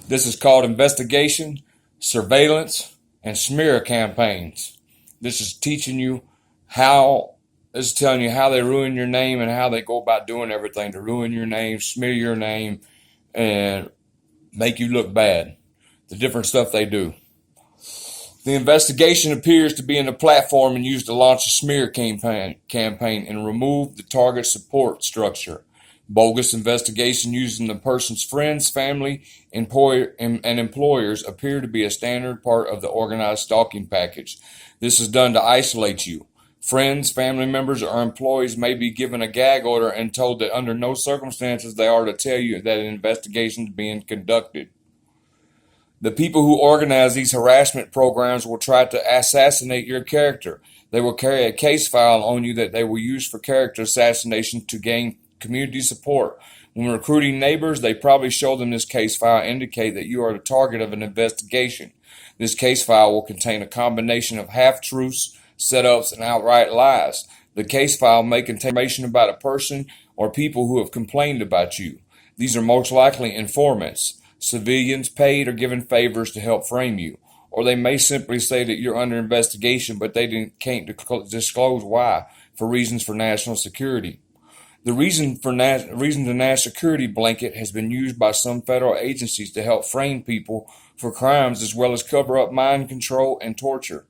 This is called investigation, surveillance, and smear campaigns. This is teaching you how, this is telling you how they ruin your name and how they go about doing everything to ruin your name, smear your name, and make you look bad. The different stuff they do. The investigation appears to be in a platform and used to launch a smear campaign and remove the target support structure. Bogus investigation using the person's friends, family, and employers appear to be a standard part of the organized stalking package. This is done to isolate you. Friends, family members, or employees may be given a gag order and told that under no circumstances they are to tell you that an investigation is being conducted. The people who organize these harassment programs will try to assassinate your character. They will carry a case file on you that they will use for character assassination to gain community support. When recruiting neighbors, they probably show them this case file and indicate that you are the target of an investigation. This case file will contain a combination of half-truths, setups, and outright lies. The case file may contain information about a person or people who have complained about you. These are most likely informants, civilians paid or given favors to help frame you, or they may simply say that you're under investigation, but they can't disclose why, for reasons for national security. The reason the national security blanket has been used by some federal agencies to help frame people for crimes as well as cover up mind control and torture.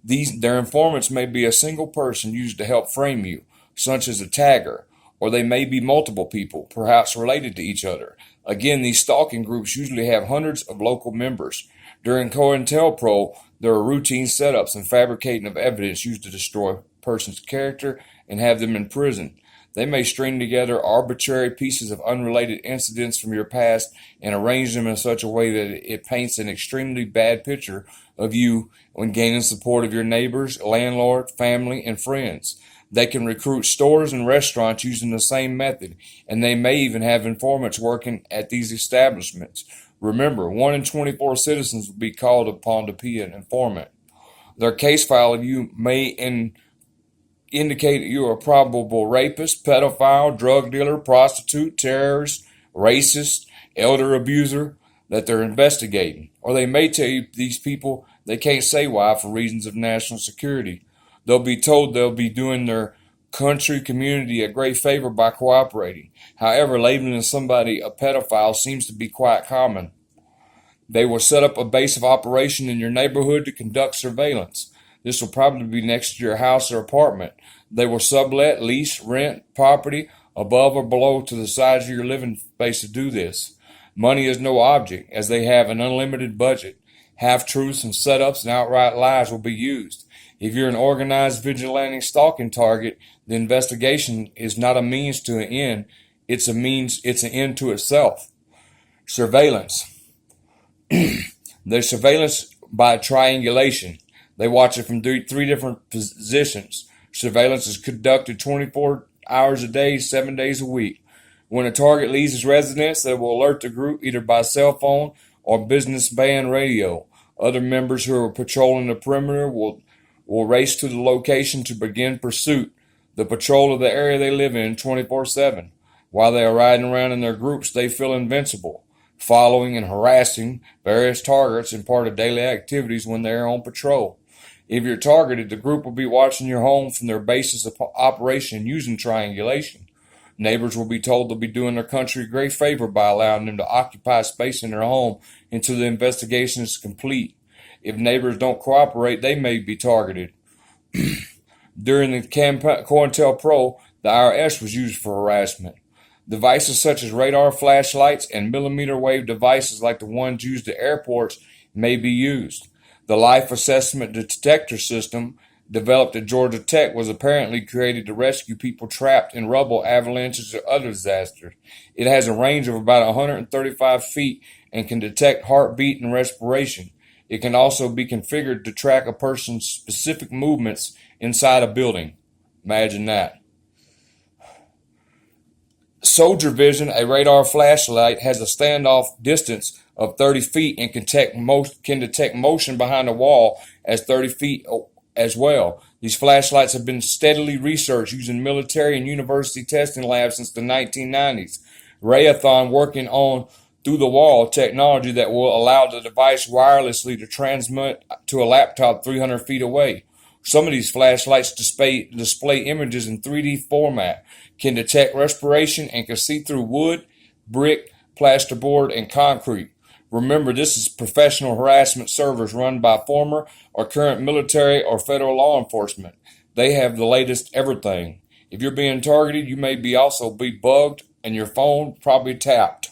Their informants may be a single person used to help frame you, such as a tagger, or they may be multiple people, perhaps related to each other. Again, these stalking groups usually have hundreds of local members. During COINTELPRO, there are routine setups and fabricating of evidence used to destroy a person's character and have them in prison. They may string together arbitrary pieces of unrelated incidents from your past and arrange them in such a way that it paints an extremely bad picture of you when gaining support of your neighbors, landlord, family, and friends. They can recruit stores and restaurants using the same method, and they may even have informants working at these establishments. Remember, 1 in 24 citizens will be called upon to be an informant. Their case file of you may indicate that you are a probable rapist, pedophile, drug dealer, prostitute, terrorist, racist, elder abuser that they're investigating. Or they may tell you these people they can't say why for reasons of national security. They'll be told they'll be doing their country community a great favor by cooperating. However, labeling somebody a pedophile seems to be quite common. They will set up a base of operation in your neighborhood to conduct surveillance. This will probably be next to your house or apartment. They will sublet, lease, rent property above or below to the size of your living space to do this. Money is no object, as they have an unlimited budget. Half-truths and setups and outright lies will be used. If you're an organized vigilante stalking target, the investigation is not a means to an end. It's an end to itself. Surveillance. There's surveillance by triangulation. They watch it from three different positions. Surveillance is conducted 24 hours a day, 7 days a week. When a target leaves his residence, they will alert the group either by cell phone or business band radio. Other members who are patrolling the perimeter will race to the location to begin pursuit, the patrol of the area they live in 24/7. While they are riding around in their groups, they feel invincible, following and harassing various targets and part of daily activities when they are on patrol. If you're targeted, the group will be watching your home from their basis of operation using triangulation. Neighbors will be told they'll be doing their country a great favor by allowing them to occupy space in their home until the investigation is complete. If neighbors don't cooperate, they may be targeted. During the COINTELPRO, the IRS was used for harassment. Devices such as radar flashlights and millimeter wave devices like the ones used at airports may be used. The life assessment detector system developed at Georgia Tech was apparently created to rescue people trapped in rubble, avalanches, or other disasters. It has a range of about 135 feet and can detect heartbeat and respiration. It can also be configured to track a person's specific movements inside a building. Imagine that. Soldier Vision, a radar flashlight, has a standoff distance of 30 feet and can detect motion behind a wall as 30 feet as well. These flashlights have been steadily researched using military and university testing labs since the 1990s. Rayathon, working on through-the-wall technology that will allow the device wirelessly to transmit to a laptop 300 feet away. Some of these flashlights display images in 3D format, can detect respiration, and can see through wood, brick, plasterboard, and concrete. Remember, this is professional harassment servers run by former or current military or federal law enforcement. They have the latest everything. If you're being targeted, you may also be bugged and your phone probably tapped.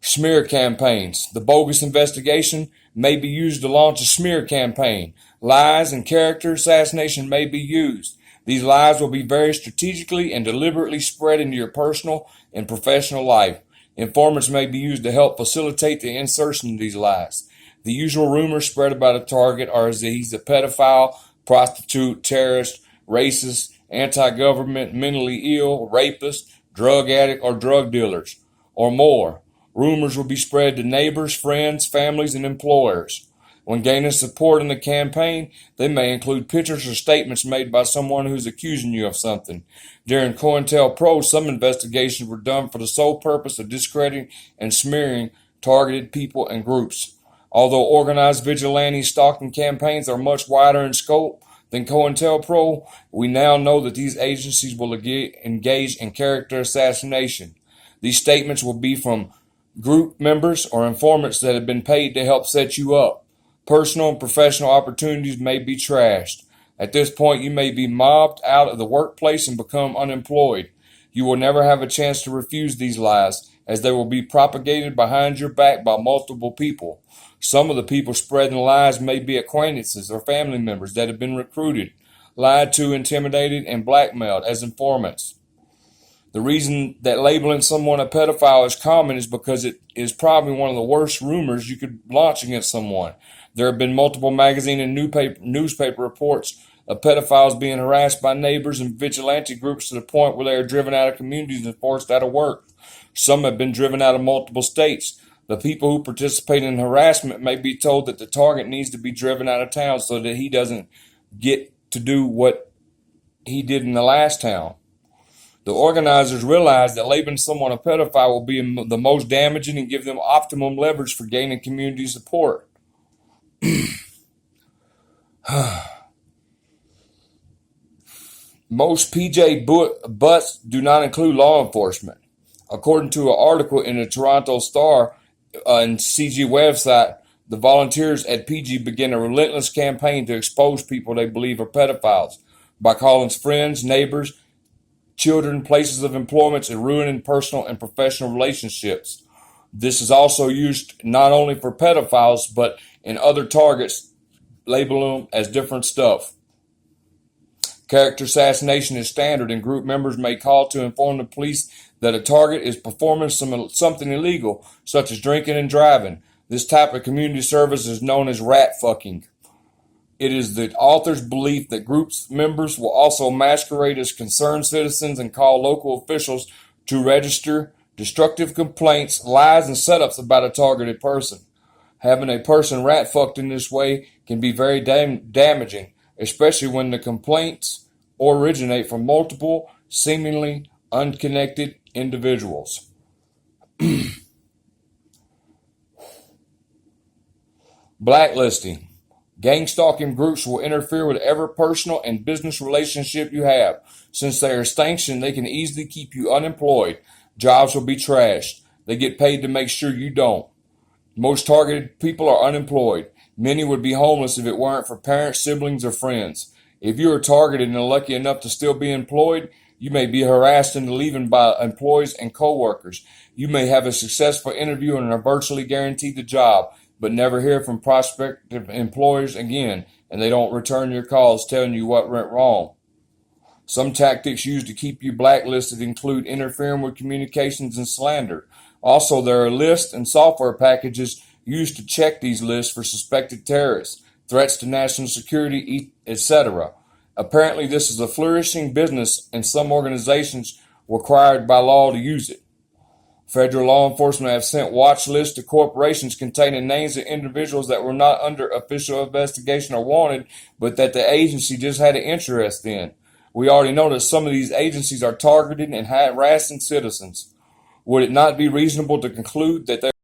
Smear campaigns. The bogus investigation may be used to launch a smear campaign. Lies and character assassination may be used. These lies will be very strategically and deliberately spread into your personal and professional life. Informants may be used to help facilitate the insertion of these lies. The usual rumors spread about a target are that he's a pedophile, prostitute, terrorist, racist, anti-government, mentally ill, rapist, drug addict, or drug dealers, or more. Rumors will be spread to neighbors, friends, families, and employers. When gaining support in the campaign, they may include pictures or statements made by someone who's accusing you of something. During COINTELPRO, some investigations were done for the sole purpose of discrediting and smearing targeted people and groups. Although organized vigilante stalking campaigns are much wider in scope than COINTELPRO, we now know that these agencies will engage in character assassination. These statements will be from group members or informants that have been paid to help set you up. Personal and professional opportunities may be trashed. At this point, you may be mobbed out of the workplace and become unemployed. You will never have a chance to refuse these lies, as they will be propagated behind your back by multiple people. Some of the people spreading lies may be acquaintances or family members that have been recruited, lied to, intimidated, and blackmailed as informants. The reason that labeling someone a pedophile is common is because it is probably one of the worst rumors you could launch against someone. There have been multiple magazine and newspaper reports of pedophiles being harassed by neighbors and vigilante groups to the point where they are driven out of communities and forced out of work. Some have been driven out of multiple states. The people who participate in harassment may be told that the target needs to be driven out of town so that he doesn't get to do what he did in the last town. The organizers realize that labeling someone a pedophile will be the most damaging and give them optimum leverage for gaining community support. Most PJ butts do not include law enforcement. According to an article in the Toronto Star and CG website, the volunteers at PG began a relentless campaign to expose people they believe are pedophiles by calling friends, neighbors, children, places of employment, and ruining personal and professional relationships. This is also used not only for pedophiles, but in other targets, labeling them as different stuff. Character assassination is standard, and group members may call to inform the police that a target is performing something illegal, such as drinking and driving. This type of community service is known as rat fucking. It is the author's belief that groups members will also masquerade as concerned citizens and call local officials to register destructive complaints, lies, and setups about a targeted person. Having a person rat fucked in this way can be very damaging, especially when the complaints originate from multiple, seemingly unconnected individuals. Blacklisting. Gang stalking groups will interfere with every personal and business relationship you have. Since they are sanctioned, they can easily keep you unemployed. Jobs will be trashed. They get paid to make sure you don't. Most targeted people are unemployed. Many would be homeless if it weren't for parents, siblings, or friends. If you are targeted and are lucky enough to still be employed, you may be harassed into leaving by employees and coworkers. You may have a successful interview and are virtually guaranteed the job, but never hear from prospective employers again, and they don't return your calls telling you what went wrong. Some tactics used to keep you blacklisted include interfering with communications and slander. Also, there are lists and software packages used to check these lists for suspected terrorists, threats to national security, etc. Apparently, this is a flourishing business, and some organizations required by law to use it. Federal law enforcement have sent watch lists to corporations containing names of individuals that were not under official investigation or wanted, but that the agency just had an interest in. We already know that some of these agencies are targeted and harassing citizens. Would it not be reasonable to conclude that